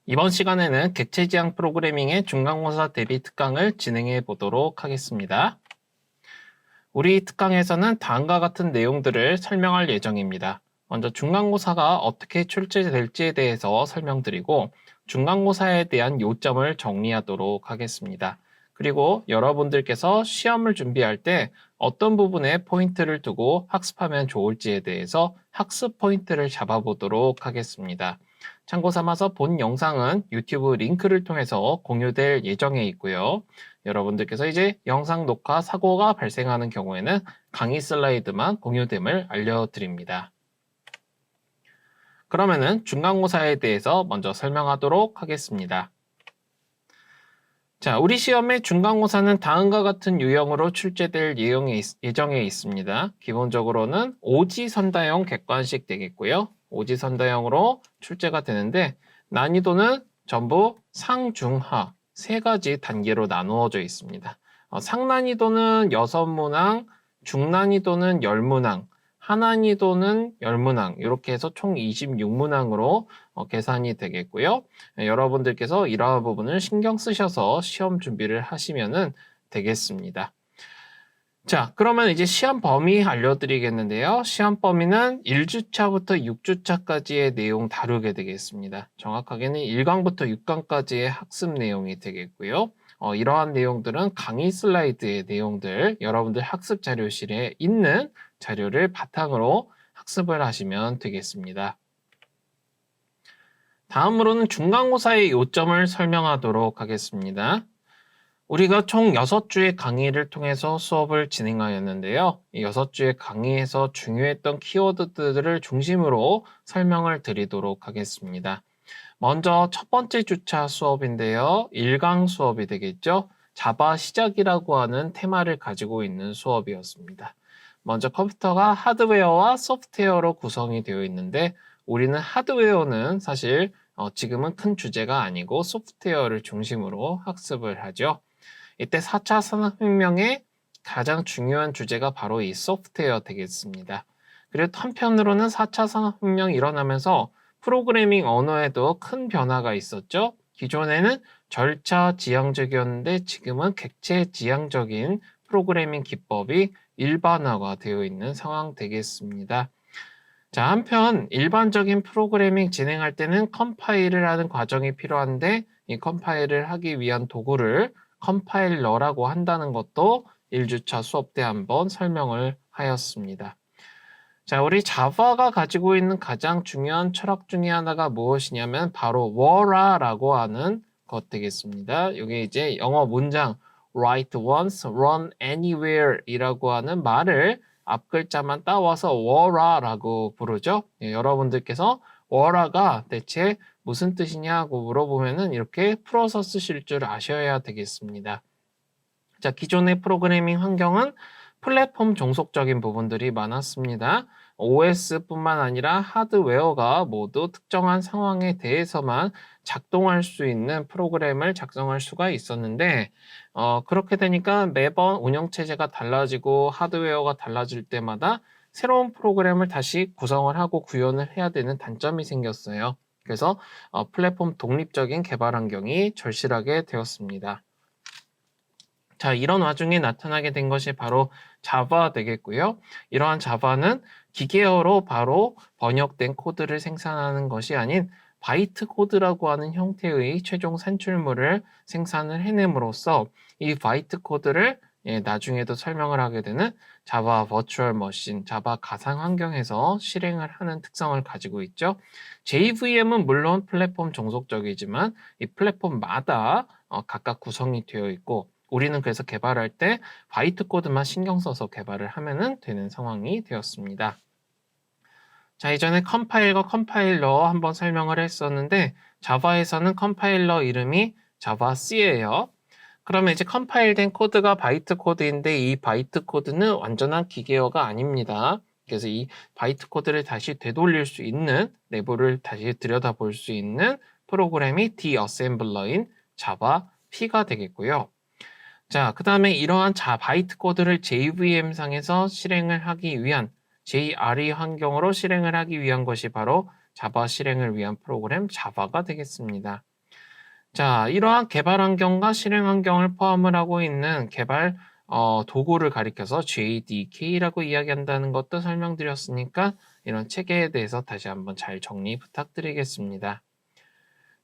이번 시간에는 객체지향 프로그래밍의 중간고사 대비 특강을 진행해 보도록 하겠습니다. 우리 특강에서는 다음과 같은 내용들을 설명할 예정입니다. 먼저 중간고사가 어떻게 출제될지에 대해서 설명드리고 중간고사에 대한 요점을 정리하도록 하겠습니다. 그리고 여러분들께서 시험을 준비할 때 어떤 부분에 포인트를 두고 학습하면 좋을지에 대해서 학습 포인트를 잡아보도록 하겠습니다. 참고 삼아서 본 영상은 유튜브 링크를 통해서 공유될 예정에 있고요. 여러분들께서 이제 영상 녹화 사고가 발생하는 경우에는 강의 슬라이드만 공유됨을 알려드립니다. 그러면은 중간고사에 대해서 먼저 설명하도록 하겠습니다. 자, 우리 시험의 중간고사는 다음과 같은 유형으로 출제될 예정에 있습니다. 기본적으로는 오지선다형 객관식 되겠고요. 오지선다형으로 출제가 되는데 난이도는 전부 상중하 세 가지 단계로 나누어져 있습니다. 상난이도는 6문항, 중난이도는 10문항, 하난이도는 10문항 이렇게 해서 총 26문항으로 계산이 되겠고요. 여러분들께서 이러한 부분을 신경 쓰셔서 시험 준비를 하시면 되겠습니다. 자, 그러면 이제 시험 범위 알려드리겠는데요. 시험 범위는 1주차부터 6주차까지의 내용 다루게 되겠습니다. 정확하게는 1강부터 6강까지의 학습 내용이 되겠고요. 이러한 내용들은 강의 슬라이드의 내용들, 여러분들 학습 자료실에 있는 자료를 바탕으로 학습을 하시면 되겠습니다. 다음으로는 중간고사의 요점을 설명하도록 하겠습니다. 우리가 총 6주의 강의를 통해서 수업을 진행하였는데요. 이 6주의 강의에서 중요했던 키워드들을 중심으로 설명을 드리도록 하겠습니다. 먼저 첫 번째 주차 수업인데요. 1강 수업이 되겠죠. 자바 시작이라고 하는 테마를 가지고 있는 수업이었습니다. 먼저 컴퓨터가 하드웨어와 소프트웨어로 구성이 되어 있는데 우리는 하드웨어는 사실 지금은 큰 주제가 아니고 소프트웨어를 중심으로 학습을 하죠. 이때 4차 산업혁명의 가장 중요한 주제가 바로 이 소프트웨어 되겠습니다. 그리고 한편으로는 4차 산업혁명이 일어나면서 프로그래밍 언어에도 큰 변화가 있었죠. 기존에는 절차 지향적이었는데 지금은 객체 지향적인 프로그래밍 기법이 일반화가 되어 있는 상황 되겠습니다. 자, 한편 일반적인 프로그래밍 진행할 때는 컴파일을 하는 과정이 필요한데 이 컴파일을 하기 위한 도구를 컴파일러라고 한다는 것도 1주차 수업 때 한번 설명을 하였습니다. 자, 우리 자바가 가지고 있는 가장 중요한 철학 중에 하나가 무엇이냐면 바로 워라라고 하는 것 되겠습니다. 이게 이제 영어 문장 write once, run anywhere 이라고 하는 말을 앞 글자만 따와서 워라라고 부르죠. 여러분들께서 워라가 대체 무슨 뜻이냐고 물어보면은 이렇게 풀어서 쓰실 줄 아셔야 되겠습니다. 자, 기존의 프로그래밍 환경은 플랫폼 종속적인 부분들이 많았습니다. OS뿐만 아니라 하드웨어가 모두 특정한 상황에 대해서만 작동할 수 있는 프로그램을 작성할 수가 있었는데 그렇게 되니까 매번 운영체제가 달라지고 하드웨어가 달라질 때마다 새로운 프로그램을 다시 구성을 하고 구현을 해야 되는 단점이 생겼어요. 그래서 플랫폼 독립적인 개발 환경이 절실하게 되었습니다. 자, 이런 와중에 나타나게 된 것이 바로 자바 되겠고요. 이러한 자바는 기계어로 바로 번역된 코드를 생산하는 것이 아닌 바이트 코드라고 하는 형태의 최종 산출물을 생산을 해냄으로써 이 바이트 코드를 나중에도 설명을 하게 되는 자바 버추얼 머신, 자바 가상 환경에서 실행을 하는 특성을 가지고 있죠. JVM은 물론 플랫폼 종속적이지만 이 플랫폼마다 각각 구성이 되어 있고 우리는 그래서 개발할 때 바이트 코드만 신경 써서 개발을 하면 되는 상황이 되었습니다. 자, 이전에 컴파일과 컴파일러 한번 설명을 했었는데 자바에서는 컴파일러 이름이 자바C예요. 그러면 이제 컴파일된 코드가 바이트 코드인데 이 바이트 코드는 완전한 기계어가 아닙니다. 그래서 이 바이트 코드를 다시 되돌릴 수 있는, 내부를 다시 들여다볼 수 있는 프로그램이 디어셈블러인 자바 P가 되겠고요. 자, 그 다음에 이러한 바이트 코드를 JVM상에서 실행을 하기 위한 JRE 환경으로 실행을 하기 위한 것이 바로 자바 실행을 위한 프로그램 자바가 되겠습니다. 자, 이러한 개발 환경과 실행 환경을 포함을 하고 있는 개발 도구를 가리켜서 JDK라고 이야기한다는 것도 설명드렸으니까 이런 체계에 대해서 다시 한번 잘 정리 부탁드리겠습니다.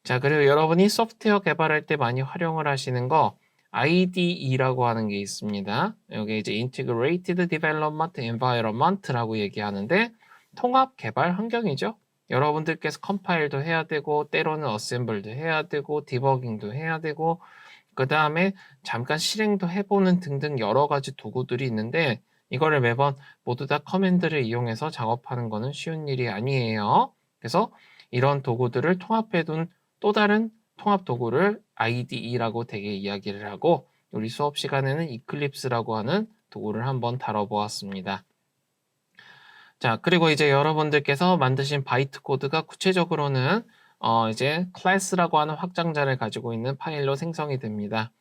자, 그리고 여러분이 소프트웨어 개발할 때 많이 활용을 하시는 거 IDE라고 하는 게 있습니다. 여기 이제 Integrated Development Environment라고 얘기하는데 통합 개발 환경이죠. 여러분들께서 컴파일도 해야 되고 때로는 어셈블도 해야 되고 디버깅도 해야 되고 그 다음에 잠깐 실행도 해보는 등등 여러 가지 도구들이 있는데 이거를 매번 모두 다 커맨드를 이용해서 작업하는 거는 쉬운 일이 아니에요. 그래서 이런 도구들을 통합해둔 또 다른 통합 도구를 IDE라고 되게 이야기를 하고 우리 수업 시간에는 이클립스라고 하는 도구를 한번 다뤄보았습니다. 자, 그리고 이제 여러분들께서 만드신 바이트 코드가 구체적으로는 이제 클래스라고 하는 확장자를 가지고 있는 파일로 생성이 됩니다.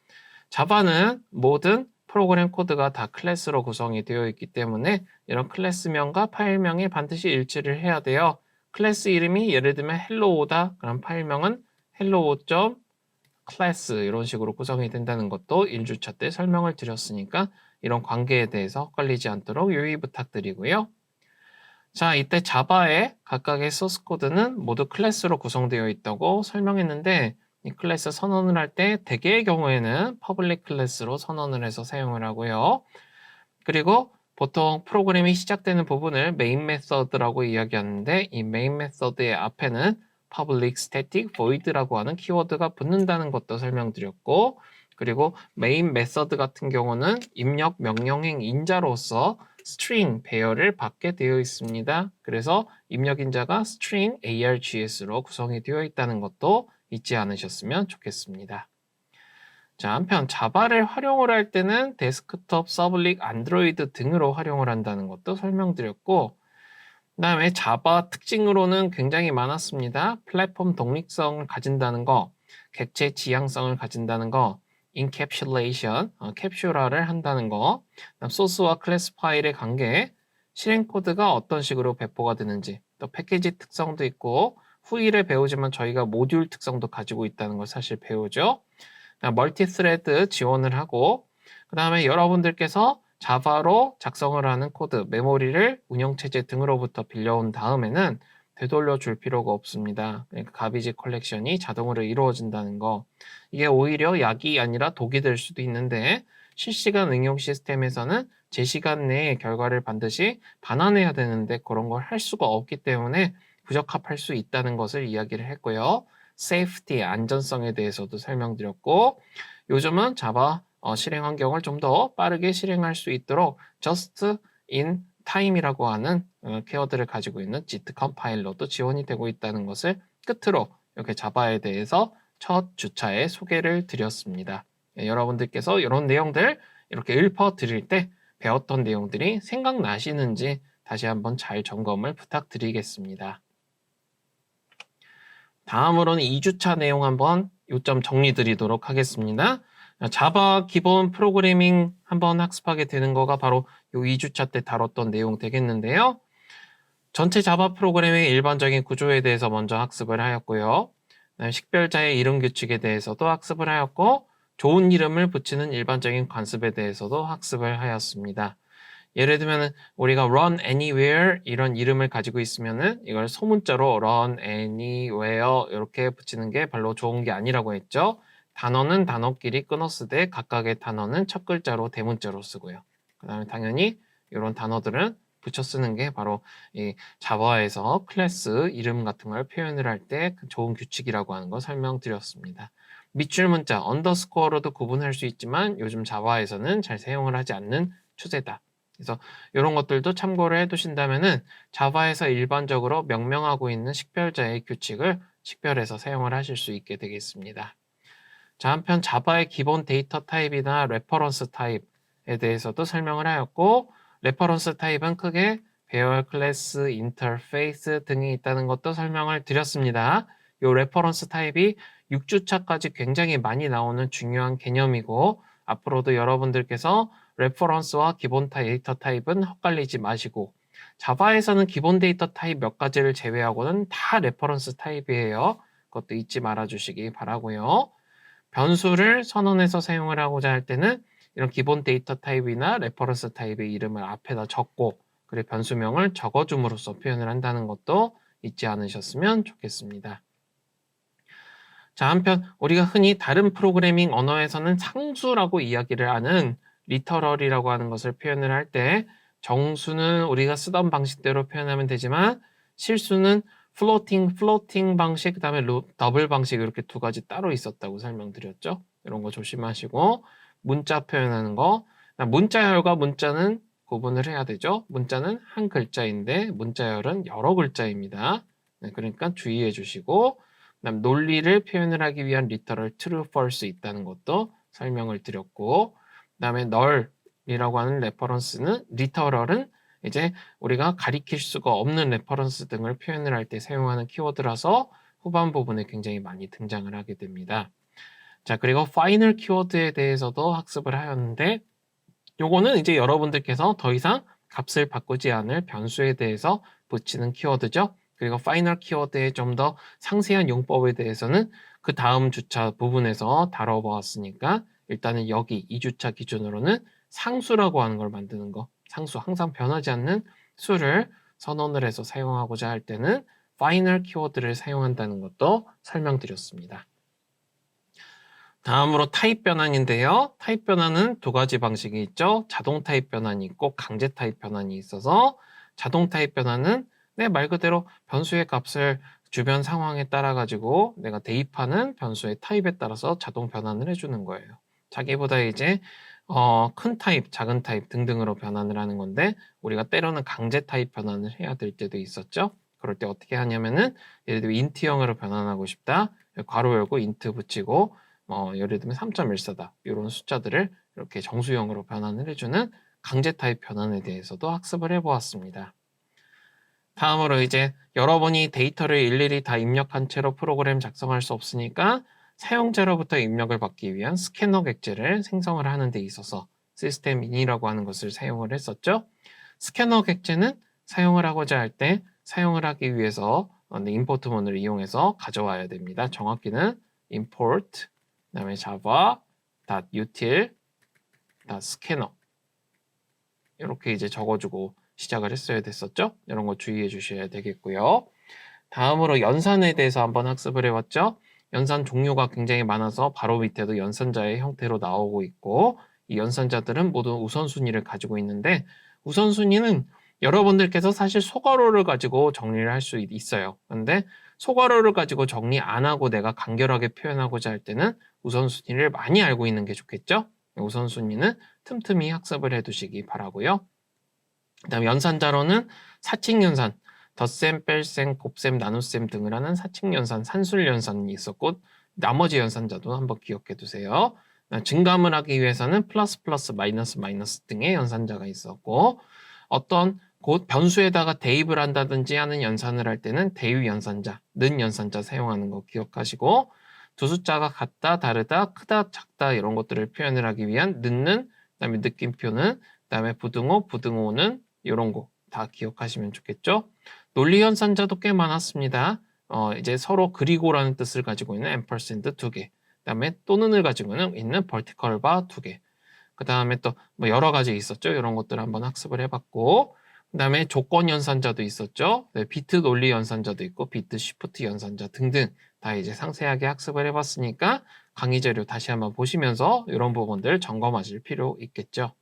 자바는 모든 프로그램 코드가 다 클래스로 구성이 되어 있기 때문에 이런 클래스명과 파일명이 반드시 일치를 해야 돼요. 클래스 이름이 예를 들면 hello다. 그럼 파일명은 hello.class 이런 식으로 구성이 된다는 것도 1주차 때 설명을 드렸으니까 이런 관계에 대해서 헷갈리지 않도록 유의 부탁드리고요. 자, 이때 자바의 각각의 소스 코드는 모두 클래스로 구성되어 있다고 설명했는데 이 클래스 선언을 할 때 대개의 경우에는 퍼블릭 클래스로 선언을 해서 사용을 하고요. 그리고 보통 프로그램이 시작되는 부분을 메인 메서드라고 이야기하는데 이 메인 메서드의 앞에는 public static void라고 하는 키워드가 붙는다는 것도 설명드렸고 그리고 메인 메서드 같은 경우는 입력 명령행 인자로서 string 배열을 받게 되어 있습니다. 그래서 입력 인자가 string args로 구성이 되어 있다는 것도 잊지 않으셨으면 좋겠습니다. 자, 한편 자바를 활용을 할 때는 데스크톱, 서블릭, 안드로이드 등으로 활용을 한다는 것도 설명드렸고 그 다음에 자바 특징으로는 굉장히 많았습니다. 플랫폼 독립성을 가진다는 거, 객체 지향성을 가진다는 거, 인캡슐레이션, 캡슐화를 한다는 거, 소스와 클래스 파일의 관계, 실행 코드가 어떤 식으로 배포가 되는지, 또 패키지 특성도 있고 후일에 배우지만 저희가 모듈 특성도 가지고 있다는 걸 사실 배우죠. 멀티 스레드 지원을 하고 그 다음에 여러분들께서 자바로 작성을 하는 코드, 메모리를 운영체제 등으로부터 빌려온 다음에는 되돌려 줄 필요가 없습니다. 그러니까 가비지 컬렉션이 자동으로 이루어진다는 거. 이게 오히려 약이 아니라 독이 될 수도 있는데 실시간 응용 시스템에서는 제 시간 내에 결과를 반드시 반환해야 되는데 그런 걸 할 수가 없기 때문에 부적합할 수 있다는 것을 이야기를 했고요. 세이프티, 안전성에 대해서도 설명드렸고 요즘은 자바 실행 환경을 좀 더 빠르게 실행할 수 있도록 just in time이라고 하는 키워드를 가지고 있는 Git 컴파일러도 지원이 되고 있다는 것을 끝으로 이렇게 자바에 대해서 첫 주차에 소개를 드렸습니다. 여러분들께서 이런 내용들 이렇게 읊어드릴 때 배웠던 내용들이 생각나시는지 다시 한번 잘 점검을 부탁드리겠습니다. 다음으로는 2주차 내용 한번 요점 정리 드리도록 하겠습니다. 자바 기본 프로그래밍 한번 학습하게 되는 거가 바로 요 2주차 때 다뤘던 내용 되겠는데요. 전체 자바 프로그램의 일반적인 구조에 대해서 먼저 학습을 하였고요. 식별자의 이름 규칙에 대해서도 학습을 하였고 좋은 이름을 붙이는 일반적인 관습에 대해서도 학습을 하였습니다. 예를 들면 우리가 run anywhere 이런 이름을 가지고 있으면은 이걸 소문자로 run anywhere 이렇게 붙이는 게 별로 좋은 게 아니라고 했죠. 단어는 단어끼리 끊어쓰되 각각의 단어는 첫 글자로 대문자로 쓰고요. 그 다음에 당연히 이런 단어들은 붙여 쓰는 게 바로 이 자바에서 클래스 이름 같은 걸 표현을 할 때 좋은 규칙이라고 하는 거 설명드렸습니다. 밑줄 문자 언더스코어로도 구분할 수 있지만 요즘 자바에서는 잘 사용을 하지 않는 추세다. 그래서 이런 것들도 참고를 해두신다면은 자바에서 일반적으로 명명하고 있는 식별자의 규칙을 식별해서 사용을 하실 수 있게 되겠습니다. 자, 한편 자바의 기본 데이터 타입이나 레퍼런스 타입에 대해서도 설명을 하였고 레퍼런스 타입은 크게 배열, 클래스, 인터페이스 등이 있다는 것도 설명을 드렸습니다. 이 레퍼런스 타입이 6주차까지 굉장히 많이 나오는 중요한 개념이고 앞으로도 여러분들께서 레퍼런스와 기본 데이터 타입은 헷갈리지 마시고 자바에서는 기본 데이터 타입 몇 가지를 제외하고는 다 레퍼런스 타입이에요. 그것도 잊지 말아 주시기 바라고요. 변수를 선언해서 사용을 하고자 할 때는 이런 기본 데이터 타입이나 레퍼런스 타입의 이름을 앞에다 적고 그리고 변수명을 적어줌으로써 표현을 한다는 것도 잊지 않으셨으면 좋겠습니다. 자, 한편 우리가 흔히 다른 프로그래밍 언어에서는 상수라고 이야기를 하는 리터럴이라고 하는 것을 표현을 할 때 정수는 우리가 쓰던 방식대로 표현하면 되지만 실수는 플로팅 방식, 그 다음에 더블 방식 이렇게 두 가지 따로 있었다고 설명드렸죠. 이런 거 조심하시고 문자 표현하는 거, 문자열과 문자는 구분을 해야 되죠. 문자는 한 글자인데 문자열은 여러 글자입니다. 네, 그러니까 주의해 주시고 그다음 논리를 표현을 하기 위한 리터럴 true, false 있다는 것도 설명을 드렸고 그다음에 널이라고 하는 레퍼런스는 리터럴은 이제 우리가 가리킬 수가 없는 레퍼런스 등을 표현을 할 때 사용하는 키워드라서 후반 부분에 굉장히 많이 등장을 하게 됩니다. 자, 그리고 파이널 키워드에 대해서도 학습을 하였는데 요거는 이제 여러분들께서 더 이상 값을 바꾸지 않을 변수에 대해서 붙이는 키워드죠. 그리고 파이널 키워드의 좀 더 상세한 용법에 대해서는 그 다음 주차 부분에서 다뤄보았으니까 일단은 여기 2주차 기준으로는 상수라고 하는 걸 만드는 거. 상수, 항상 변하지 않는 수를 선언을 해서 사용하고자 할 때는 파이널 키워드를 사용한다는 것도 설명드렸습니다. 다음으로 타입 변환인데요. 타입 변환은 두 가지 방식이 있죠. 자동 타입 변환이 있고 강제 타입 변환이 있어서 자동 타입 변환은 내 말 그대로 변수의 값을 주변 상황에 따라 가지고 내가 대입하는 변수의 타입에 따라서 자동 변환을 해주는 거예요. 자기보다 이제 큰 타입, 작은 타입 등등으로 변환을 하는 건데 우리가 때로는 강제 타입 변환을 해야 될 때도 있었죠. 그럴 때 어떻게 하냐면은 예를 들면 인트형으로 변환하고 싶다. 괄호 열고 인트 붙이고 예를 들면 3.14다. 이런 숫자들을 이렇게 정수형으로 변환을 해주는 강제 타입 변환에 대해서도 학습을 해보았습니다. 다음으로 이제 여러분이 데이터를 일일이 다 입력한 채로 프로그램 작성할 수 없으니까 사용자로부터 입력을 받기 위한 스캐너 객체를 생성을 하는 데 있어서 시스템 인이라고 하는 것을 사용을 했었죠. 스캐너 객체는 사용을 하고자 할 때 사용을 하기 위해서 임포트문을 이용해서 가져와야 됩니다. 정확히는 import 그다음에 java.util.scanner 이렇게 이제 적어주고 시작을 했어야 됐었죠. 이런 거 주의해 주셔야 되겠고요. 다음으로 연산에 대해서 한번 학습을 해봤죠. 연산 종류가 굉장히 많아서 바로 밑에도 연산자의 형태로 나오고 있고 이 연산자들은 모두 우선순위를 가지고 있는데 우선순위는 여러분들께서 사실 소괄호를 가지고 정리를 할 수 있어요. 그런데 소괄호를 가지고 정리 안 하고 내가 간결하게 표현하고자 할 때는 우선순위를 많이 알고 있는 게 좋겠죠. 우선순위는 틈틈이 학습을 해두시기 바라고요. 그다음 연산자로는 사칙연산, 덧셈, 뺄셈, 곱셈, 나눗셈 등을 하는 사칙연산, 산술연산이 있었고 나머지 연산자도 한번 기억해 두세요. 증감을 하기 위해서는 플러스 플러스 마이너스 마이너스 등의 연산자가 있었고 어떤 곧 변수에다가 대입을 한다든지 하는 연산을 할 때는 대입 연산자, 는 연산자 사용하는 거 기억하시고 두 숫자가 같다, 다르다, 크다, 작다 이런 것들을 표현을 하기 위한 는는, 그다음에 느낌표는, 그다음에 부등호는 이런 거 다 기억하시면 좋겠죠. 논리 연산자도 꽤 많았습니다. 이제 서로 그리고라는 뜻을 가지고 있는 앰퍼센드 2개, 그다음에 또는을 가지고 있는 벌티컬 바 2개, 그 다음에 또 뭐 여러 가지 있었죠. 이런 것들 한번 학습을 해봤고 그 다음에 조건 연산자도 있었죠. 네, 비트 논리 연산자도 있고 비트 시프트 연산자 등등 다 이제 상세하게 학습을 해봤으니까 강의 자료 다시 한번 보시면서 이런 부분들 점검하실 필요 있겠죠.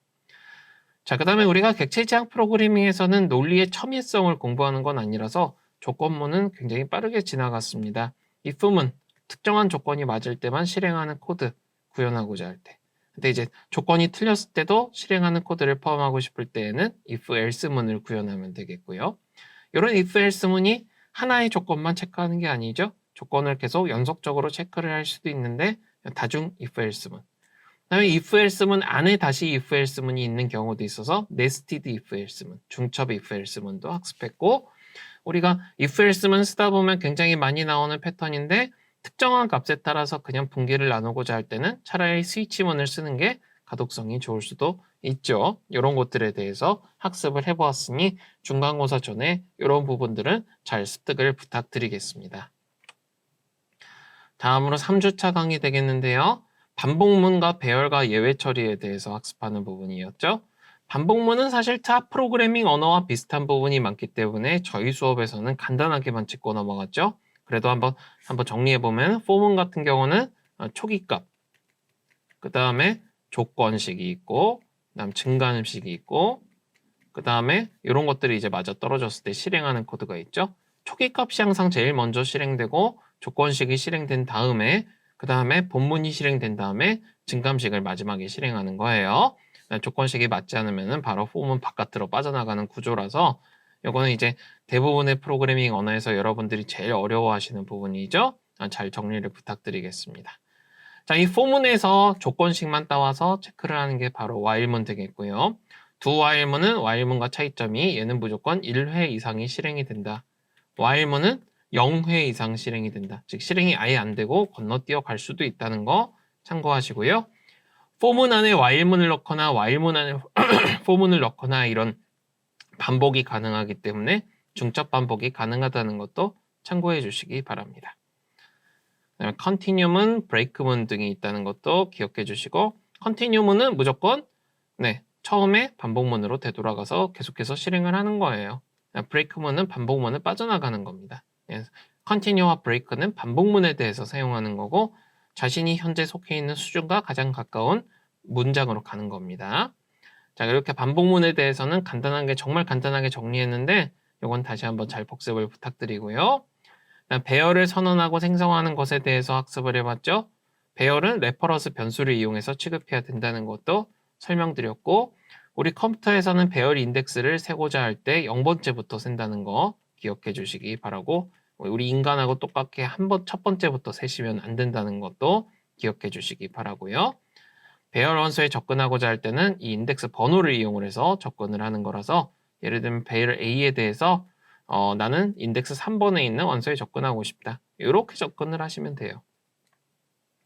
자, 그 다음에 우리가 객체 지향 프로그래밍에서는 논리의 첨예성을 공부하는 건 아니라서 조건문은 굉장히 빠르게 지나갔습니다. if문, 특정한 조건이 맞을 때만 실행하는 코드 구현하고자 할 때. 근데 이제 조건이 틀렸을 때도 실행하는 코드를 포함하고 싶을 때에는 if else문을 구현하면 되겠고요. 이런 if else문이 하나의 조건만 체크하는 게 아니죠. 조건을 계속 연속적으로 체크를 할 수도 있는데 다중 if else문. 그다음에 if else문 안에 다시 if else문이 있는 경우도 있어서 nested if else문, 중첩 if else문도 학습했고 우리가 if else문 쓰다 보면 굉장히 많이 나오는 패턴인데 특정한 값에 따라서 그냥 분기를 나누고자 할 때는 차라리 스위치문을 쓰는 게 가독성이 좋을 수도 있죠. 이런 것들에 대해서 학습을 해보았으니 중간고사 전에 이런 부분들은 잘 습득을 부탁드리겠습니다. 다음으로 3주차 강의 되겠는데요. 반복문과 배열과 예외 처리에 대해서 학습하는 부분이었죠. 반복문은 사실 타 프로그래밍 언어와 비슷한 부분이 많기 때문에 저희 수업에서는 간단하게만 짚고 넘어갔죠. 그래도 한번 정리해보면 포문 같은 경우는 초기값, 그 다음에 조건식이 있고, 그 다음 증가함식이 있고, 그 다음에 이런 것들이 이제 맞아 떨어졌을 때 실행하는 코드가 있죠. 초기값이 항상 제일 먼저 실행되고 조건식이 실행된 다음에 그 다음에 본문이 실행된 다음에 증감식을 마지막에 실행하는 거예요. 조건식이 맞지 않으면 바로 폼은 바깥으로 빠져나가는 구조라서 이거는 이제 대부분의 프로그래밍 언어에서 여러분들이 제일 어려워하시는 부분이죠. 잘 정리를 부탁드리겠습니다. 자, 이 포문에서 조건식만 따와서 체크를 하는 게 바로 while문 되겠고요. 두 while문은 while문과 차이점이 얘는 무조건 1회 이상이 실행이 된다. while문은 0회 이상 실행이 된다. 즉 실행이 아예 안 되고 건너뛰어 갈 수도 있다는 거 참고하시고요. 포문 안에 while문을 넣거나 while문 안에 포문을 넣거나 이런 반복이 가능하기 때문에 중첩 반복이 가능하다는 것도 참고해 주시기 바랍니다. 그다음에 컨티뉴문, 브레이크문 등이 있다는 것도 기억해 주시고 컨티뉴문은 무조건 처음에 반복문으로 되돌아가서 계속해서 실행을 하는 거예요. 브레이크문은 반복문을 빠져나가는 겁니다. 컨티뉴와 브레이크는 반복문에 대해서 사용하는 거고 자신이 현재 속해 있는 수준과 가장 가까운 문장으로 가는 겁니다. 자, 이렇게 반복문에 대해서는 정말 간단하게 정리했는데 이건 다시 한번 잘 복습을 부탁드리고요. 배열을 선언하고 생성하는 것에 대해서 학습을 해봤죠. 배열은 레퍼런스 변수를 이용해서 취급해야 된다는 것도 설명드렸고 우리 컴퓨터에서는 배열 인덱스를 세고자 할 때 0번째부터 센다는 거 기억해 주시기 바라고 우리 인간하고 똑같게 첫 번째부터 세시면 안 된다는 것도 기억해 주시기 바라고요. 배열 원소에 접근하고자 할 때는 이 인덱스 번호를 이용해서 접근을 하는 거라서 예를 들면 배열 A에 대해서 나는 인덱스 3번에 있는 원소에 접근하고 싶다. 이렇게 접근을 하시면 돼요.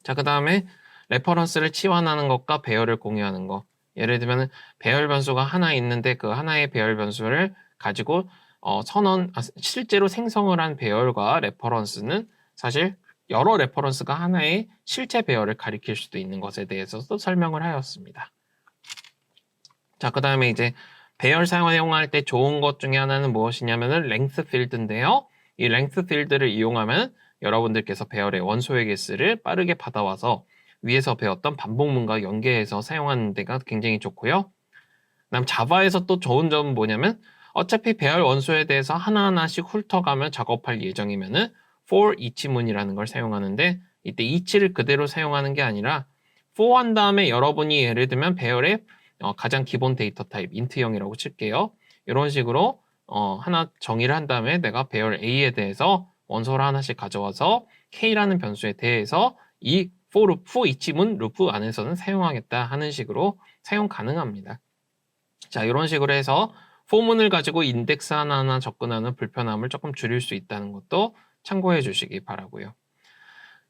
자, 그 다음에 레퍼런스를 치환하는 것과 배열을 공유하는 것. 예를 들면 배열 변수가 하나 있는데 그 하나의 배열 변수를 가지고 실제로 생성을 한 배열과 레퍼런스는 사실 여러 레퍼런스가 하나의 실제 배열을 가리킬 수도 있는 것에 대해서도 설명을 하였습니다. 자, 그 다음에 이제 배열 사용할 때 좋은 것 중에 하나는 무엇이냐면은 랭스 필드인데요. 이 랭스 필드를 이용하면 여러분들께서 배열의 원소의 개수를 빠르게 받아와서 위에서 배웠던 반복문과 연계해서 사용하는 데가 굉장히 좋고요. 그다음 자바에서 또 좋은 점은 뭐냐면 어차피 배열 원소에 대해서 하나하나씩 훑어가며 작업할 예정이면은 for each문이라는 걸 사용하는데 이때 each를 그대로 사용하는 게 아니라 for 한 다음에 여러분이 예를 들면 배열의 가장 기본 데이터 타입 int형이라고 칠게요. 이런 식으로 하나 정의를 한 다음에 내가 배열 A에 대해서 원소를 하나씩 가져와서 K라는 변수에 대해서 이 for each문 루프 안에서는 사용하겠다 하는 식으로 사용 가능합니다. 자, 이런 식으로 해서 포문을 가지고 인덱스 하나하나 접근하는 불편함을 조금 줄일 수 있다는 것도 참고해 주시기 바라고요.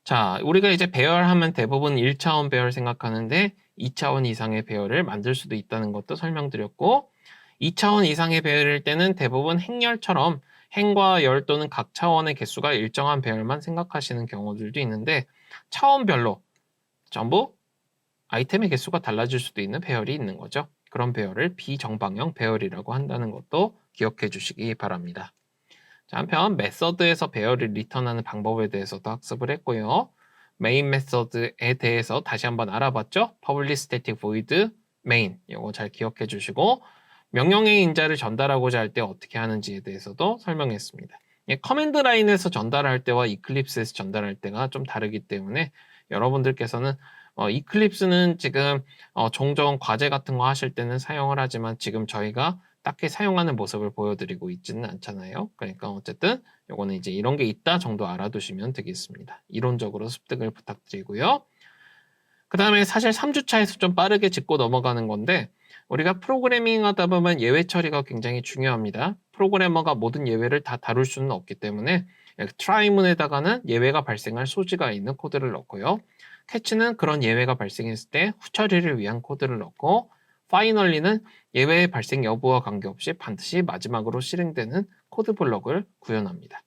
자, 우리가 이제 배열하면 대부분 1차원 배열 생각하는데 2차원 이상의 배열을 만들 수도 있다는 것도 설명드렸고 2차원 이상의 배열일 때는 대부분 행렬처럼 행과 열 또는 각 차원의 개수가 일정한 배열만 생각하시는 경우들도 있는데 차원별로 전부 아이템의 개수가 달라질 수도 있는 배열이 있는 거죠. 그런 배열을 비정방형 배열이라고 한다는 것도 기억해 주시기 바랍니다. 자, 한편 메서드에서 배열을 리턴하는 방법에 대해서도 학습을 했고요. 메인 메서드에 대해서 다시 한번 알아봤죠. public static void main 이거 잘 기억해 주시고 명령의 인자를 전달하고자 할 때 어떻게 하는지에 대해서도 설명했습니다. 커맨드 라인에서 전달할 때와 이클립스에서 전달할 때가 좀 다르기 때문에 여러분들께서는 이클립스는 지금 종종 과제 같은 거 하실 때는 사용을 하지만 지금 저희가 딱히 사용하는 모습을 보여드리고 있지는 않잖아요. 그러니까 어쨌든 요거는 이제 이런 게 있다 정도 알아두시면 되겠습니다. 이론적으로 습득을 부탁드리고요. 그 다음에 사실 3주차에서 좀 빠르게 짚고 넘어가는 건데 우리가 프로그래밍 하다 보면 예외 처리가 굉장히 중요합니다. 프로그래머가 모든 예외를 다 다룰 수는 없기 때문에 트라이문에다가는 예외가 발생할 소지가 있는 코드를 넣고요. 캐치는 그런 예외가 발생했을 때 후처리를 위한 코드를 넣고 파이널리는 예외의 발생 여부와 관계없이 반드시 마지막으로 실행되는 코드 블럭을 구현합니다.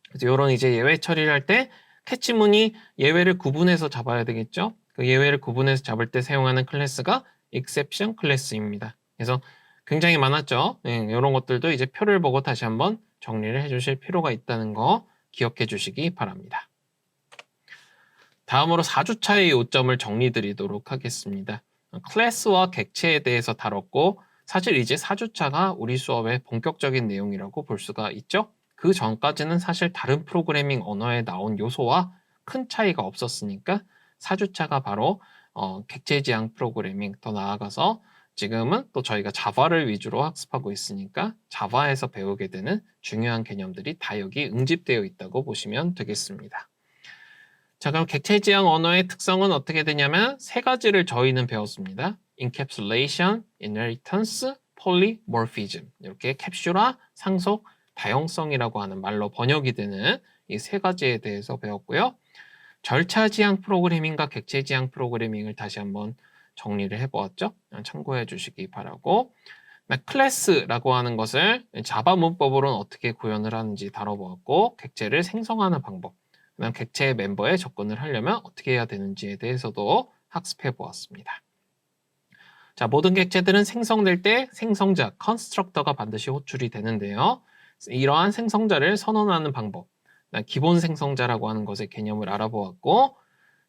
그래서 이런 이제 예외 처리를 할 때 캐치문이 예외를 구분해서 잡아야 되겠죠? 그 예외를 구분해서 잡을 때 사용하는 클래스가 exception 클래스입니다. 그래서 굉장히 많았죠? 네, 이런 것들도 이제 표를 보고 다시 한번 정리를 해주실 필요가 있다는 거 기억해 주시기 바랍니다. 다음으로 4주차의 요점을 정리드리도록 하겠습니다. 클래스와 객체에 대해서 다뤘고 사실 이제 4주차가 우리 수업의 본격적인 내용이라고 볼 수가 있죠. 그 전까지는 사실 다른 프로그래밍 언어에 나온 요소와 큰 차이가 없었으니까 4주차가 바로 객체 지향 프로그래밍, 더 나아가서 지금은 또 저희가 자바를 위주로 학습하고 있으니까 자바에서 배우게 되는 중요한 개념들이 다 여기 응집되어 있다고 보시면 되겠습니다. 자, 그럼 객체 지향 언어의 특성은 어떻게 되냐면 세 가지를 저희는 배웠습니다. encapsulation, inheritance, polymorphism. 이렇게 캡슐화, 상속, 다형성이라고 하는 말로 번역이 되는 이 세 가지에 대해서 배웠고요. 절차 지향 프로그래밍과 객체 지향 프로그래밍을 다시 한번 정리를 해보았죠. 참고해 주시기 바라고. 클래스라고 하는 것을 자바 문법으로는 어떻게 구현을 하는지 다뤄보았고, 객체를 생성하는 방법, 그다음 객체의 멤버에 접근을 하려면 어떻게 해야 되는지에 대해서도 학습해 보았습니다. 자, 모든 객체들은 생성될 때 생성자, 컨스트럭터가 반드시 호출이 되는데요. 이러한 생성자를 선언하는 방법, 기본 생성자라고 하는 것의 개념을 알아보았고,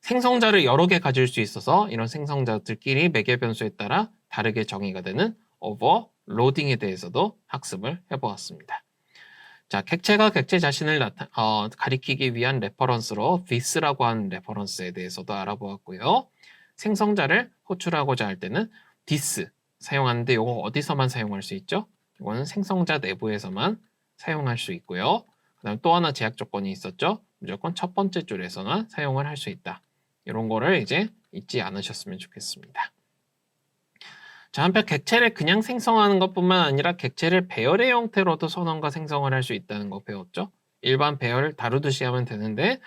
생성자를 여러 개 가질 수 있어서 이런 생성자들끼리 매개 변수에 따라 다르게 정의가 되는 오버로딩에 대해서도 학습을 해보았습니다. 자, 객체가 객체 자신을 가리키기 위한 레퍼런스로 this라고 하는 레퍼런스에 대해서도 알아보았고요. 생성자를 호출하고자 할 때는 this 사용하는데 이거 어디서만 사용할 수 있죠? 이거는 생성자 내부에서만 사용할 수 있고요. 그 다음 또 하나 제약 조건이 있었죠? 무조건 첫 번째 줄에서만 사용을 할 수 있다. 이런 거를 이제 잊지 않으셨으면 좋겠습니다. 자, 한편 객체를 그냥 생성하는 것뿐만 아니라 객체를 배열의 형태로도 선언과 생성을 할 수 있다는 거 배웠죠? 일반 배열 다루듯이 하면 되는데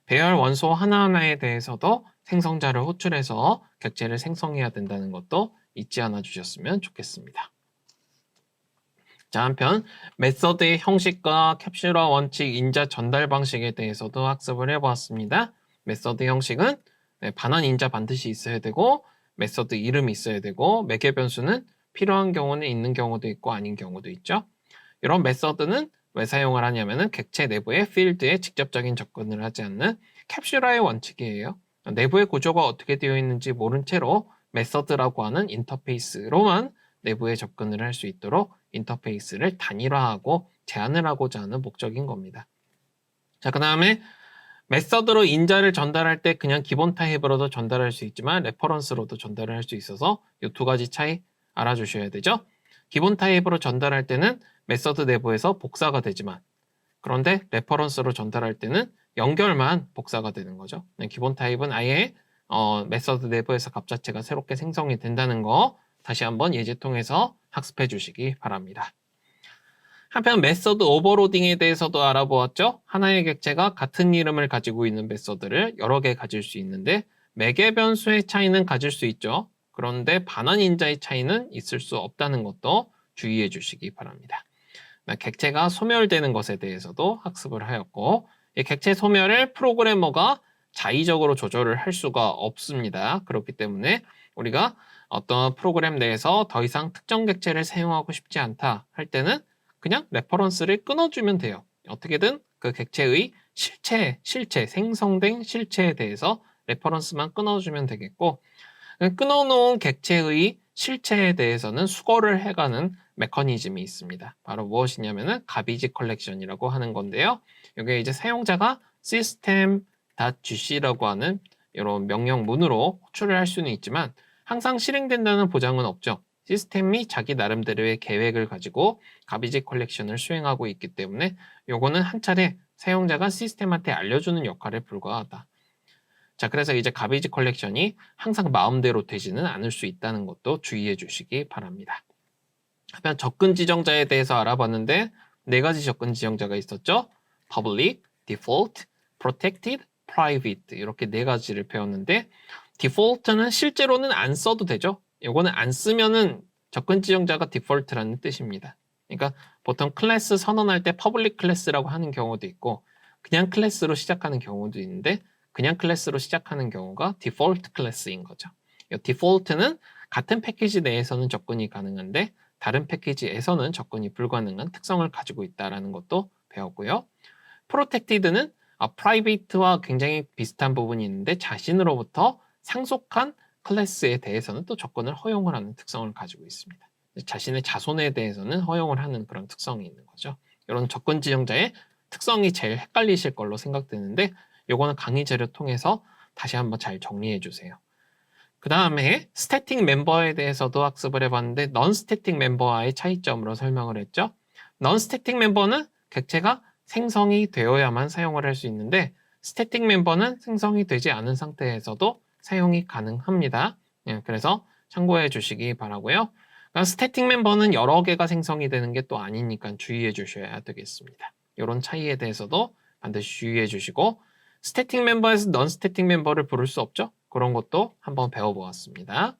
배열 원소 하나하나에 대해서도 생성자를 호출해서 객체를 생성해야 된다는 것도 잊지 않아 주셨으면 좋겠습니다. 자, 한편 메서드의 형식과 캡슐화 원칙, 인자 전달 방식에 대해서도 학습을 해보았습니다. 메서드 형식은 반환 인자 반드시 있어야 되고 메서드 이름이 있어야 되고 매개 변수는 필요한 경우는 있는 경우도 있고 아닌 경우도 있죠. 이런 메서드는 왜 사용을 하냐면은 객체 내부의 필드에 직접적인 접근을 하지 않는 캡슐화의 원칙이에요. 내부의 구조가 어떻게 되어 있는지 모른 채로 메서드라고 하는 인터페이스로만 내부에 접근을 할 수 있도록 인터페이스를 단일화하고 제한을 하고자 하는 목적인 겁니다. 자, 그 다음에 메서드로 인자를 전달할 때 그냥 기본 타입으로도 전달할 수 있지만 레퍼런스로도 전달을 할 수 있어서 이 두 가지 차이 알아주셔야 되죠. 기본 타입으로 전달할 때는 메서드 내부에서 복사가 되지만 그런데 레퍼런스로 전달할 때는 연결만 복사가 되는 거죠. 기본 타입은 아예 메서드 내부에서 값 자체가 새롭게 생성이 된다는 거 다시 한번 예제 통해서 학습해 주시기 바랍니다. 한편 메서드 오버로딩에 대해서도 알아보았죠. 하나의 객체가 같은 이름을 가지고 있는 메서드를 여러 개 가질 수 있는데 매개 변수의 차이는 가질 수 있죠. 그런데 반환 인자의 차이는 있을 수 없다는 것도 주의해 주시기 바랍니다. 객체가 소멸되는 것에 대해서도 학습을 하였고 이 객체 소멸을 프로그래머가 자의적으로 조절을 할 수가 없습니다. 그렇기 때문에 우리가 어떤 프로그램 내에서 더 이상 특정 객체를 사용하고 싶지 않다 할 때는 그냥 레퍼런스를 끊어주면 돼요. 어떻게든 그 객체의 실체, 생성된 실체에 대해서 레퍼런스만 끊어주면 되겠고 끊어놓은 객체의 실체에 대해서는 수거를 해가는 메커니즘이 있습니다. 바로 무엇이냐면은 가비지 컬렉션이라고 하는 건데요. 이게 이제 사용자가 system.gc라고 하는 이런 명령문으로 호출을 할 수는 있지만 항상 실행된다는 보장은 없죠. 시스템이 자기 나름대로의 계획을 가지고 가비지 컬렉션을 수행하고 있기 때문에 요거는 한 차례 사용자가 시스템한테 알려주는 역할에 불과하다. 자, 그래서 이제 가비지 컬렉션이 항상 마음대로 되지는 않을 수 있다는 것도 주의해 주시기 바랍니다. 한편 접근 지정자에 대해서 알아봤는데 네 가지 접근 지정자가 있었죠. Public, Default, Protected, Private 이렇게 네 가지를 배웠는데 Default는 실제로는 안 써도 되죠. 이거는 안 쓰면은 접근 지정자가 디폴트라는 뜻입니다. 그러니까 보통 클래스 선언할 때 퍼블릭 클래스라고 하는 경우도 있고 그냥 클래스로 시작하는 경우도 있는데 그냥 클래스로 시작하는 경우가 디폴트 클래스인 거죠. 이 디폴트는 같은 패키지 내에서는 접근이 가능한데 다른 패키지에서는 접근이 불가능한 특성을 가지고 있다는 것도 배웠고요. 프로텍티드는 프라이베이트와 굉장히 비슷한 부분이 있는데 자신으로부터 상속한 클래스에 대해서는 또 접근을 허용을 하는 특성을 가지고 있습니다. 자신의 자손에 대해서는 허용을 하는 그런 특성이 있는 거죠. 이런 접근 지정자의 특성이 제일 헷갈리실 걸로 생각되는데 요거는 강의 자료 통해서 다시 한번 잘 정리해 주세요. 그 다음에 스태틱 멤버에 대해서도 학습을 해봤는데 넌 스태틱 멤버와의 차이점으로 설명을 했죠. 넌 스태틱 멤버는 객체가 생성이 되어야만 사용을 할 수 있는데 스태틱 멤버는 생성이 되지 않은 상태에서도 사용이 가능합니다. 그래서 참고해 주시기 바라고요. 그러니까 스태틱 멤버는 여러 개가 생성이 되는 게 또 아니니까 주의해 주셔야 되겠습니다. 이런 차이에 대해서도 반드시 주의해 주시고 스태틱 멤버에서 넌 스태틱 멤버를 부를 수 없죠. 그런 것도 한번 배워보았습니다.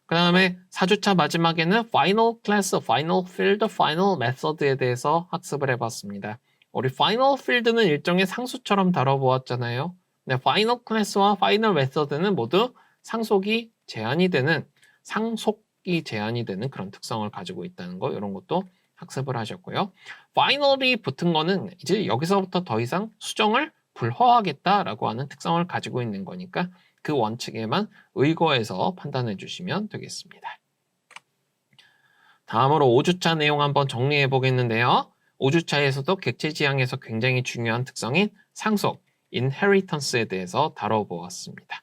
그 다음에 4주차 마지막에는 Final Class, Final Field, Final Method에 대해서 학습을 해봤습니다. 우리 Final Field는 일종의 상수처럼 다뤄보았잖아요. 근데 Final Class와 Final Method는 모두 상속이 제한이 되는 그런 특성을 가지고 있다는 거 이런 것도 학습을 하셨고요. Final이 붙은 거는 이제 여기서부터 더 이상 수정을 불허하겠다라고 하는 특성을 가지고 있는 거니까 그 원칙에만 의거해서 판단해 주시면 되겠습니다. 다음으로 5주차 내용 한번 정리해 보겠는데요. 5주차에서도 객체 지향에서 굉장히 중요한 특성인 상속, inheritance에 대해서 다뤄보았습니다.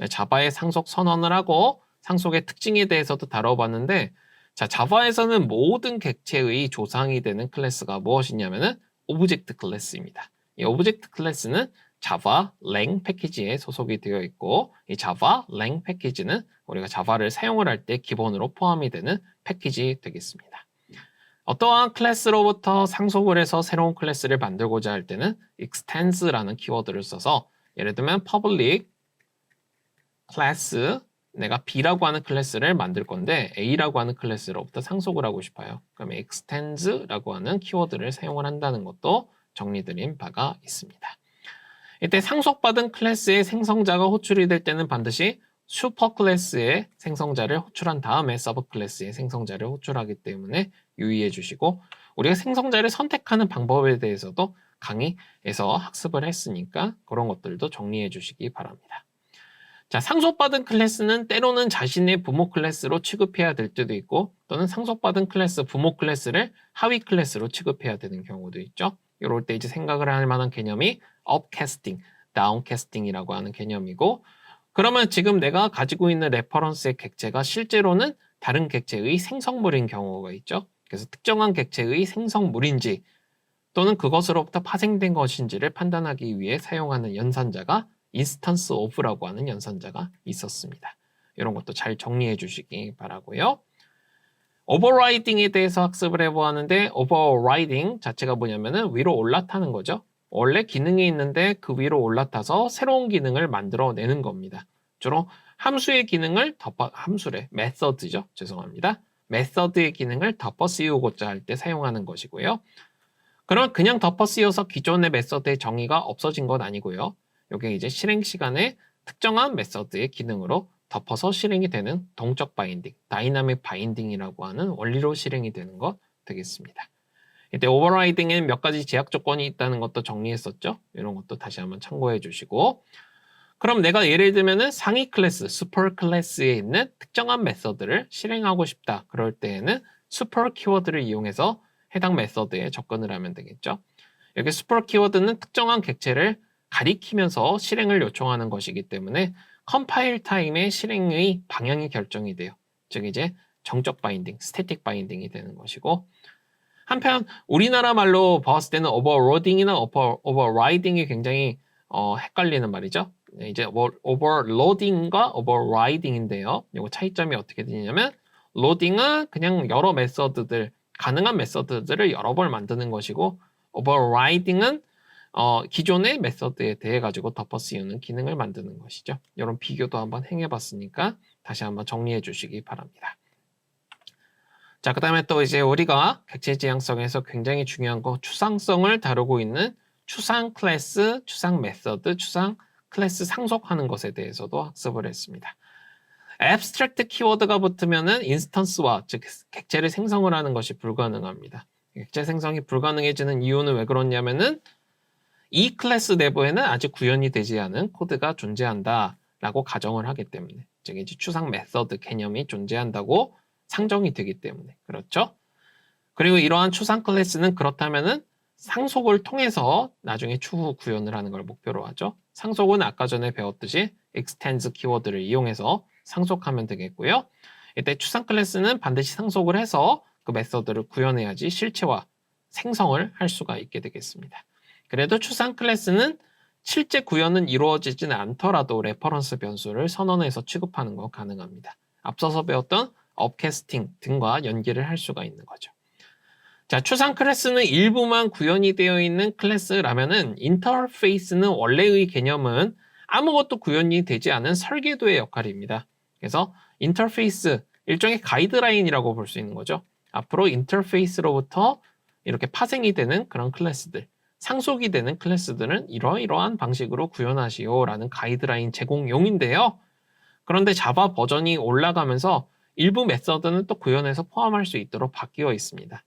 자바의 상속 선언을 하고 상속의 특징에 대해서도 다뤄봤는데 자, 자바에서는 모든 객체의 조상이 되는 클래스가 무엇이냐면은 오브젝트 클래스입니다. 이 오브젝트 클래스는 자바 랭 패키지에 소속이 되어 있고 이 자바 랭 패키지는 우리가 자바를 사용을 할 때 기본으로 포함이 되는 패키지 되겠습니다. 어떠한 클래스로부터 상속을 해서 새로운 클래스를 만들고자 할 때는 extens라는 키워드를 써서 예를 들면 public class 내가 B라고 하는 클래스를 만들 건데 A라고 하는 클래스로부터 상속을 하고 싶어요. 그럼 extens라고 하는 키워드를 사용을 한다는 것도 정리드린 바가 있습니다. 이때 상속받은 클래스의 생성자가 호출이 될 때는 반드시 슈퍼 클래스의 생성자를 호출한 다음에 서브 클래스의 생성자를 호출하기 때문에 유의해 주시고 우리가 생성자를 선택하는 방법에 대해서도 강의에서 학습을 했으니까 그런 것들도 정리해 주시기 바랍니다. 자, 상속받은 클래스는 때로는 자신의 부모 클래스로 취급해야 될 때도 있고 또는 상속받은 클래스, 부모 클래스를 하위 클래스로 취급해야 되는 경우도 있죠. 이럴 때 이제 생각을 할 만한 개념이 upcasting, downcasting이라고 하는 개념이고 그러면 지금 내가 가지고 있는 레퍼런스의 객체가 실제로는 다른 객체의 생성물인 경우가 있죠. 그래서 특정한 객체의 생성물인지 또는 그것으로부터 파생된 것인지를 판단하기 위해 사용하는 연산자가 instance of라고 하는 연산자가 있었습니다. 이런 것도 잘 정리해 주시기 바라고요. overriding에 대해서 학습을 해보았는데 overriding 자체가 뭐냐면은 위로 올라타는 거죠. 원래 기능이 있는데 그 위로 올라타서 새로운 기능을 만들어내는 겁니다. 주로 함수의 기능을 함수래 method죠. 죄송합니다. method의 기능을 덮어 씌우고자 할 때 사용하는 것이고요. 그럼 그냥 덮어 씌워서 기존의 메서드의 정의가 없어진 건 아니고요. 이게 이제 실행 시간에 특정한 메서드의 기능으로 덮어서 실행이 되는 동적 바인딩, 다이나믹 바인딩이라고 하는 원리로 실행이 되는 것 되겠습니다. 이때 오버라이딩에는 몇 가지 제약 조건이 있다는 것도 정리했었죠. 이런 것도 다시 한번 참고해 주시고 그럼 내가 예를 들면은 상위 클래스, 슈퍼 클래스에 있는 특정한 메서드를 실행하고 싶다. 그럴 때에는 슈퍼 키워드를 이용해서 해당 메서드에 접근을 하면 되겠죠. 여기 슈퍼 키워드는 특정한 객체를 가리키면서 실행을 요청하는 것이기 때문에 컴파일 타임의 실행의 방향이 결정이 돼요. 즉 이제 정적 바인딩, 스태틱 바인딩이 되는 것이고 한편 우리나라 말로 봤을 때는 오버로딩이나 오버라이딩이 굉장히 헷갈리는 말이죠. 이제 오버로딩과 오버라이딩인데요. 이거 차이점이 어떻게 되냐면 로딩은 그냥 여러 메서드들 가능한 메서드들을 여러 번 만드는 것이고 오버라이딩은 기존의 메서드에 대해 가지고 덮어 씌우는 기능을 만드는 것이죠. 이런 비교도 한번 행해봤으니까 다시 한번 정리해 주시기 바랍니다. 자, 그 다음에 또 이제 우리가 객체 지향성에서 굉장히 중요한 거 추상성을 다루고 있는 추상 클래스, 추상 메서드, 추상 클래스 상속하는 것에 대해서도 학습을 했습니다. abstract 키워드가 붙으면은 인스턴스와 즉 객체를 생성을 하는 것이 불가능합니다. 객체 생성이 불가능해지는 이유는 왜 그렇냐면은 이 클래스 내부에는 아직 구현이 되지 않은 코드가 존재한다라고 가정을 하기 때문에, 즉 이제 추상 메서드 개념이 존재한다고 상정이 되기 때문에 그렇죠. 그리고 이러한 추상 클래스는 그렇다면은 상속을 통해서 나중에 추후 구현을 하는 걸 목표로 하죠. 상속은 아까 전에 배웠듯이 extends 키워드를 이용해서 상속하면 되겠고요. 이때 추상 클래스는 반드시 상속을 해서 그 메서드를 구현해야지 실체화, 생성을 할 수가 있게 되겠습니다. 그래도 추상 클래스는 실제 구현은 이루어지지는 않더라도 레퍼런스 변수를 선언해서 취급하는 거 가능합니다. 앞서서 배웠던 업캐스팅 등과 연계를 할 수가 있는 거죠. 자, 추상 클래스는 일부만 구현이 되어 있는 클래스라면은 인터페이스는 원래의 개념은 아무것도 구현이 되지 않은 설계도의 역할입니다. 그래서 인터페이스, 일종의 가이드라인이라고 볼 수 있는 거죠. 앞으로 인터페이스로부터 이렇게 파생이 되는 그런 클래스들, 상속이 되는 클래스들은 이러이러한 방식으로 구현하시오라는 가이드라인 제공용인데요. 그런데 자바 버전이 올라가면서 일부 메서드는 또 구현해서 포함할 수 있도록 바뀌어 있습니다.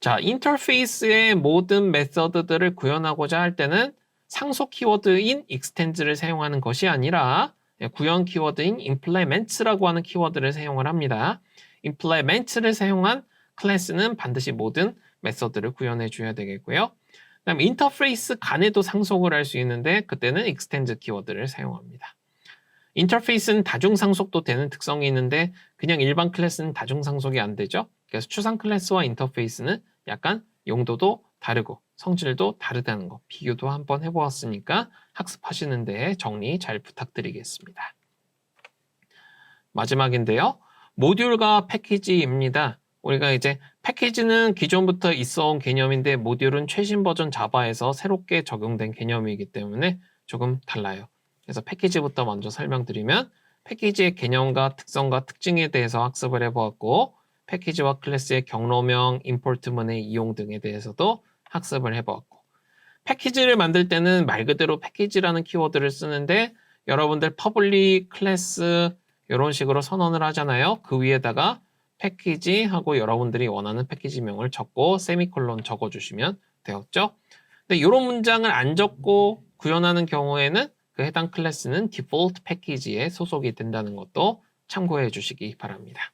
자, 인터페이스의 모든 메서드들을 구현하고자 할 때는 상속 키워드인 extend를 사용하는 것이 아니라 구현 키워드인 implements라고 하는 키워드를 사용을 합니다. implements를 사용한 클래스는 반드시 모든 메서드를 구현해 줘야 되겠고요. 그다음 인터페이스 간에도 상속을 할 수 있는데 그때는 extend 키워드를 사용합니다. 인터페이스는 다중상속도 되는 특성이 있는데 그냥 일반 클래스는 다중상속이 안 되죠. 그래서 추상 클래스와 인터페이스는 약간 용도도 다르고 성질도 다르다는 거 비교도 한번 해보았으니까 학습하시는데 정리 잘 부탁드리겠습니다. 마지막인데요. 모듈과 패키지입니다. 우리가 이제 패키지는 기존부터 있어온 개념인데 모듈은 최신 버전 자바에서 새롭게 적용된 개념이기 때문에 조금 달라요. 그래서 패키지부터 먼저 설명드리면 패키지의 개념과 특성과 특징에 대해서 학습을 해보았고 패키지와 클래스의 경로명, 임포트문의 이용 등에 대해서도 학습을 해보았고 패키지를 만들 때는 말 그대로 패키지라는 키워드를 쓰는데 여러분들 퍼블릭, 클래스 이런 식으로 선언을 하잖아요. 그 위에다가 패키지 하고 여러분들이 원하는 패키지명을 적고 세미콜론 적어주시면 되었죠. 근데 이런 문장을 안 적고 구현하는 경우에는 그 해당 클래스는 디폴트 패키지에 소속이 된다는 것도 참고해 주시기 바랍니다.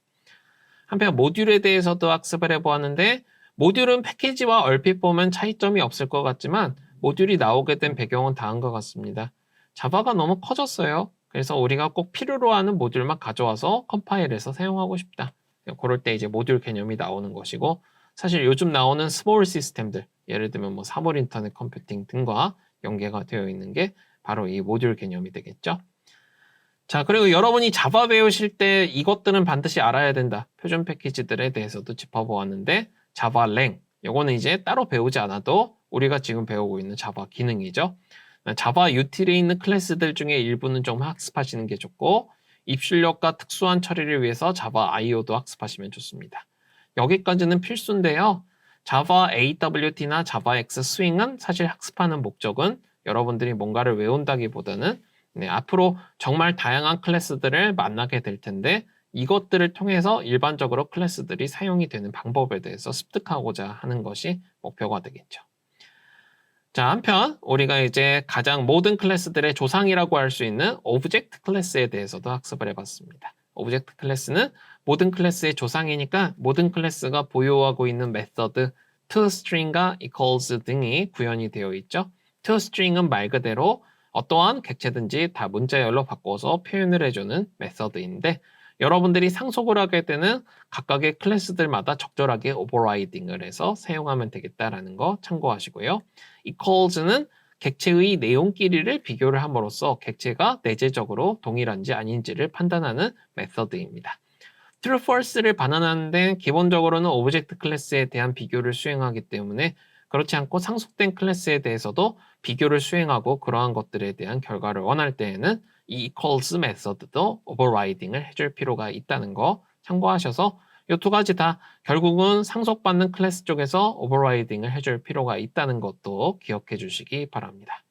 한편 모듈에 대해서도 학습을 해보았는데 모듈은 패키지와 얼핏 보면 차이점이 없을 것 같지만 모듈이 나오게 된 배경은 다음과 같습니다. 자바가 너무 커졌어요. 그래서 우리가 꼭 필요로 하는 모듈만 가져와서 컴파일해서 사용하고 싶다. 그럴 때 이제 모듈 개념이 나오는 것이고 사실 요즘 나오는 스몰 시스템들 예를 들면 뭐 사물 인터넷 컴퓨팅 등과 연계가 되어 있는 게 바로 이 모듈 개념이 되겠죠. 자, 그리고 여러분이 자바 배우실 때 이것들은 반드시 알아야 된다. 표준 패키지들에 대해서도 짚어보았는데 자바 랭, 요거는 이제 따로 배우지 않아도 우리가 지금 배우고 있는 자바 기능이죠. 자바 유틸에 있는 클래스들 중에 일부는 좀 학습하시는 게 좋고 입출력과 특수한 처리를 위해서 자바 IO도 학습하시면 좋습니다. 여기까지는 필수인데요. 자바 AWT나 자바 X 스윙은 사실 학습하는 목적은 여러분들이 뭔가를 외운다기보다는 앞으로 정말 다양한 클래스들을 만나게 될 텐데 이것들을 통해서 일반적으로 클래스들이 사용이 되는 방법에 대해서 습득하고자 하는 것이 목표가 되겠죠. 자, 한편 우리가 이제 가장 모든 클래스들의 조상이라고 할 수 있는 오브젝트 클래스에 대해서도 학습을 해봤습니다. 오브젝트 클래스는 모든 클래스의 조상이니까 모든 클래스가 보유하고 있는 메서드 toString과 equals 등이 구현이 되어 있죠. toString은 말 그대로 어떠한 객체든지 다 문자열로 바꿔서 표현을 해주는 메서드인데 여러분들이 상속을 하게 되는 각각의 클래스들마다 적절하게 오버라이딩을 해서 사용하면 되겠다라는 거 참고하시고요. equals는 객체의 내용끼리를 비교를 함으로써 객체가 내재적으로 동일한지 아닌지를 판단하는 메서드입니다. true, false를 반환하는데 기본적으로는 오브젝트 클래스에 대한 비교를 수행하기 때문에 그렇지 않고 상속된 클래스에 대해서도 비교를 수행하고 그러한 것들에 대한 결과를 원할 때에는 이 equals 메서드도 오버라이딩을 해줄 필요가 있다는 거 참고하셔서 이 두 가지 다 결국은 상속받는 클래스 쪽에서 오버라이딩을 해줄 필요가 있다는 것도 기억해 주시기 바랍니다.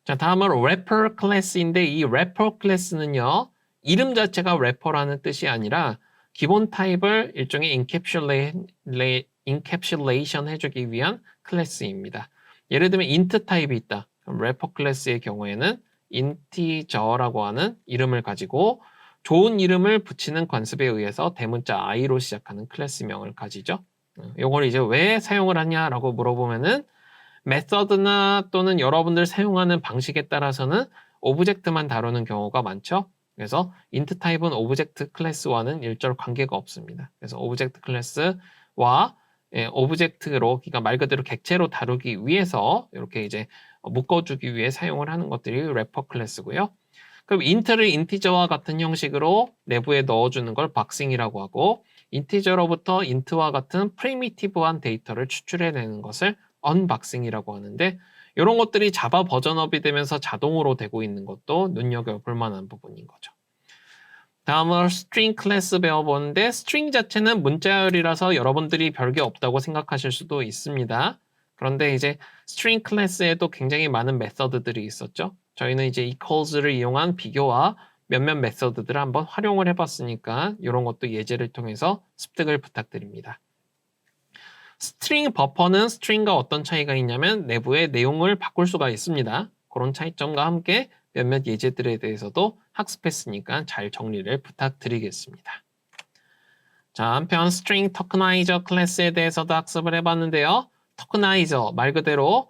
자, 다음은 래퍼 클래스인데 이 래퍼 클래스는요. 이름 자체가 래퍼라는 뜻이 아니라 기본 타입을 일종의 인캡슐레이션 해주기 위한 클래스입니다. 예를 들면 int 타입이 있다. 래퍼 클래스의 경우에는 인티저라고 하는 이름을 가지고 좋은 이름을 붙이는 관습에 의해서 대문자 i로 시작하는 클래스명을 가지죠. 이걸 이제 왜 사용을 하냐라고 물어보면은 메서드나 또는 여러분들 사용하는 방식에 따라서는 오브젝트만 다루는 경우가 많죠. 그래서 int 타입은 오브젝트 클래스와는 일절 관계가 없습니다. 그래서 오브젝트 클래스와 오브젝트로, 그러니까 말 그대로 객체로 다루기 위해서 이렇게 이제 묶어주기 위해 사용을 하는 것들이 래퍼 클래스고요. 그럼 int를 인티저와 같은 형식으로 내부에 넣어주는 걸 박싱이라고 하고, 인티저로부터 int와 같은 프리미티브한 데이터를 추출해내는 것을 언박싱이라고 하는데, 이런 것들이 자바 버전업이 되면서 자동으로 되고 있는 것도 눈여겨볼 만한 부분인 거죠. 다음은 string 클래스 배워보는데, string 자체는 문자열이라서 여러분들이 별게 없다고 생각하실 수도 있습니다. 그런데 이제 string 클래스에도 굉장히 많은 메서드들이 있었죠. 저희는 이제 equals를 이용한 비교와 몇몇 메서드들을 한번 활용을 해봤으니까 이런 것도 예제를 통해서 습득을 부탁드립니다. 스트링 버퍼는 스트링과 어떤 차이가 있냐면 내부의 내용을 바꿀 수가 있습니다. 그런 차이점과 함께 몇몇 예제들에 대해서도 학습했으니까 잘 정리를 부탁드리겠습니다. 자, 한편 string tokenizer 클래스에 대해서도 학습을 해봤는데요. tokenizer 말 그대로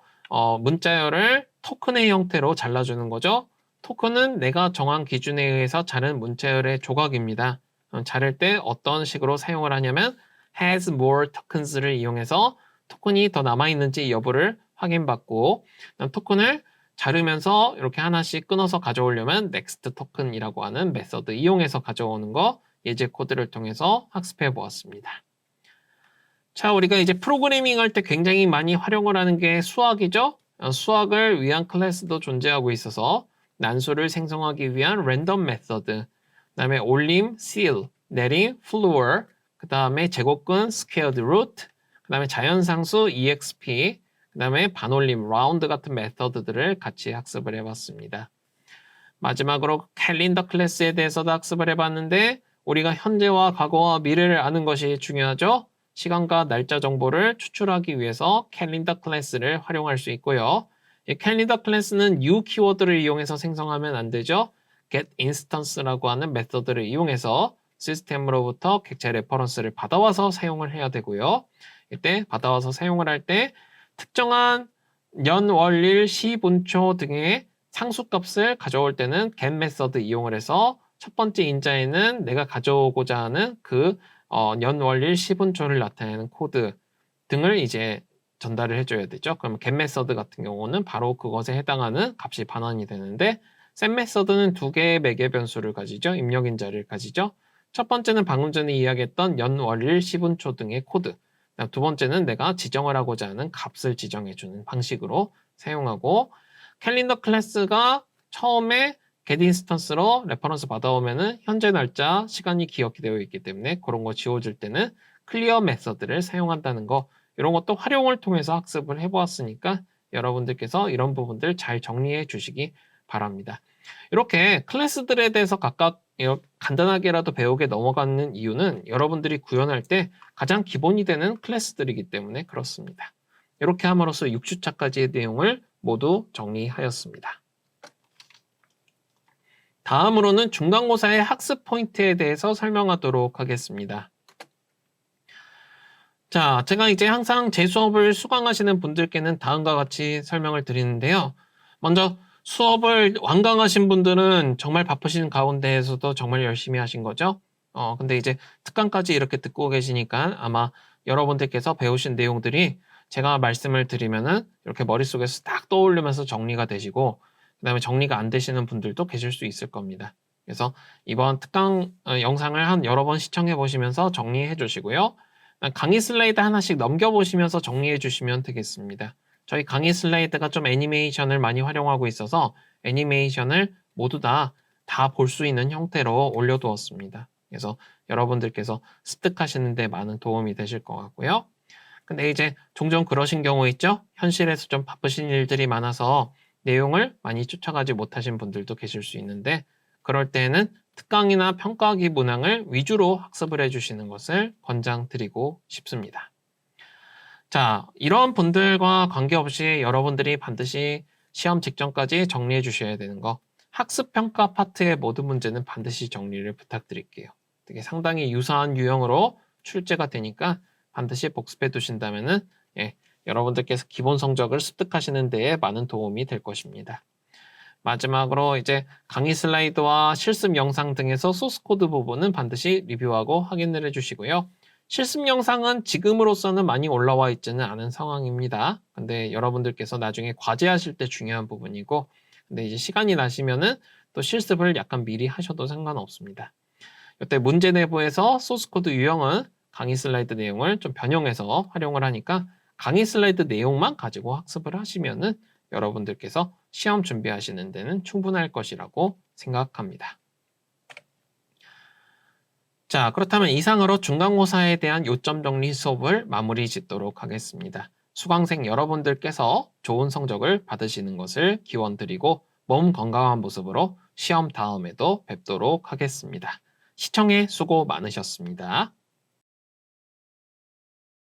문자열을 토큰의 형태로 잘라주는 거죠. 토큰은 내가 정한 기준에 의해서 자른 문자열의 조각입니다. 자를 때 어떤 식으로 사용을 하냐면 has more tokens를 이용해서 토큰이 더 남아있는지 여부를 확인받고, 토큰을 자르면서 이렇게 하나씩 끊어서 가져오려면 next token이라고 하는 메서드 이용해서 가져오는 거 예제 코드를 통해서 학습해 보았습니다. 자, 우리가 이제 프로그래밍 할 때 굉장히 많이 활용을 하는 게 수학이죠. 수학을 위한 클래스도 존재하고 있어서 난수를 생성하기 위한 랜덤 메서드, 그 다음에 올림, seal, 내림, floor, 그 다음에 제곱근, squared root, 그 다음에 자연상수, exp, 그 다음에 반올림, round 같은 메서드들을 같이 학습을 해봤습니다. 마지막으로 캘린더 클래스에 대해서도 학습을 해봤는데, 우리가 현재와 과거와 미래를 아는 것이 중요하죠. 시간과 날짜 정보를 추출하기 위해서 캘린더 클래스를 활용할 수 있고요. 이 캘린더 클래스는 new 키워드를 이용해서 생성하면 안 되죠. get instance라고 하는 메서드를 이용해서 시스템으로부터 객체 레퍼런스를 받아와서 사용을 해야 되고요. 이때 받아와서 사용을 할 때 특정한 년, 월, 일, 시, 분초 등의 상수값을 가져올 때는 get 메서드 이용을 해서 첫 번째 인자에는 내가 가져오고자 하는 그 년, 월, 일, 시, 분초를 나타내는 코드 등을 이제 전달을 해줘야 되죠. 그럼 get 메서드 같은 경우는 바로 그것에 해당하는 값이 반환이 되는데, set 메서드는 두 개의 매개 변수를 가지죠. 입력 인자를 가지죠. 첫 번째는 방금 전에 이야기했던 연, 월, 일, 시, 분초 등의 코드. 두 번째는 내가 지정을 하고자 하는 값을 지정해주는 방식으로 사용하고, 캘린더 클래스가 처음에 get 인스턴스로 레퍼런스 받아오면은 현재 날짜, 시간이 기억이 되어 있기 때문에 그런 거 지워줄 때는 클리어 메서드를 사용한다는 거, 이런 것도 활용을 통해서 학습을 해보았으니까 여러분들께서 이런 부분들 잘 정리해 주시기 바랍니다. 이렇게 클래스들에 대해서 각각 간단하게라도 배우게 넘어가는 이유는 여러분들이 구현할 때 가장 기본이 되는 클래스들이기 때문에 그렇습니다. 이렇게 함으로써 6주차까지의 내용을 모두 정리하였습니다. 다음으로는 중간고사의 학습 포인트에 대해서 설명하도록 하겠습니다. 자, 제가 이제 항상 제 수업을 수강하시는 분들께는 다음과 같이 설명을 드리는데요. 먼저 수업을 완강하신 분들은 정말 바쁘신 가운데에서도 정말 열심히 하신 거죠. 근데 이제 특강까지 이렇게 듣고 계시니까 아마 여러분들께서 배우신 내용들이 제가 말씀을 드리면은 이렇게 머릿속에서 딱 떠오르면서 정리가 되시고, 그 다음에 정리가 안 되시는 분들도 계실 수 있을 겁니다. 그래서 이번 특강 영상을 한 여러 번 시청해 보시면서 정리해 주시고요. 강의 슬라이드 하나씩 넘겨보시면서 정리해 주시면 되겠습니다. 저희 강의 슬라이드가 좀 애니메이션을 많이 활용하고 있어서 애니메이션을 모두 다 볼 수 있는 형태로 올려두었습니다. 그래서 여러분들께서 습득하시는데 많은 도움이 되실 것 같고요. 근데 이제 종종 그러신 경우 있죠? 현실에서 좀 바쁘신 일들이 많아서 내용을 많이 쫓아가지 못하신 분들도 계실 수 있는데 그럴 때에는 특강이나 평가하기 문항을 위주로 학습을 해주시는 것을 권장드리고 싶습니다. 자, 이런 분들과 관계없이 여러분들이 반드시 시험 직전까지 정리해 주셔야 되는 거, 학습평가 파트의 모든 문제는 반드시 정리를 부탁드릴게요. 되게 상당히 유사한 유형으로 출제가 되니까 반드시 복습해 두신다면은 여러분들께서 기본 성적을 습득하시는 데에 많은 도움이 될 것입니다. 마지막으로 이제 강의 슬라이드와 실습 영상 등에서 소스 코드 부분은 반드시 리뷰하고 확인을 해주시고요. 실습 영상은 지금으로서는 많이 올라와 있지는 않은 상황입니다. 근데 여러분들께서 나중에 과제하실 때 중요한 부분이고, 근데 이제 시간이 나시면은 또 실습을 약간 미리 하셔도 상관없습니다. 이때 문제 내부에서 소스 코드 유형은 강의 슬라이드 내용을 좀 변형해서 활용을 하니까 강의 슬라이드 내용만 가지고 학습을 하시면은 여러분들께서 시험 준비하시는 데는 충분할 것이라고 생각합니다. 자, 그렇다면 이상으로 중간고사에 대한 요점 정리 수업을 마무리 짓도록 하겠습니다. 수강생 여러분들께서 좋은 성적을 받으시는 것을 기원드리고 몸 건강한 모습으로 시험 다음에도 뵙도록 하겠습니다. 시청에 수고 많으셨습니다.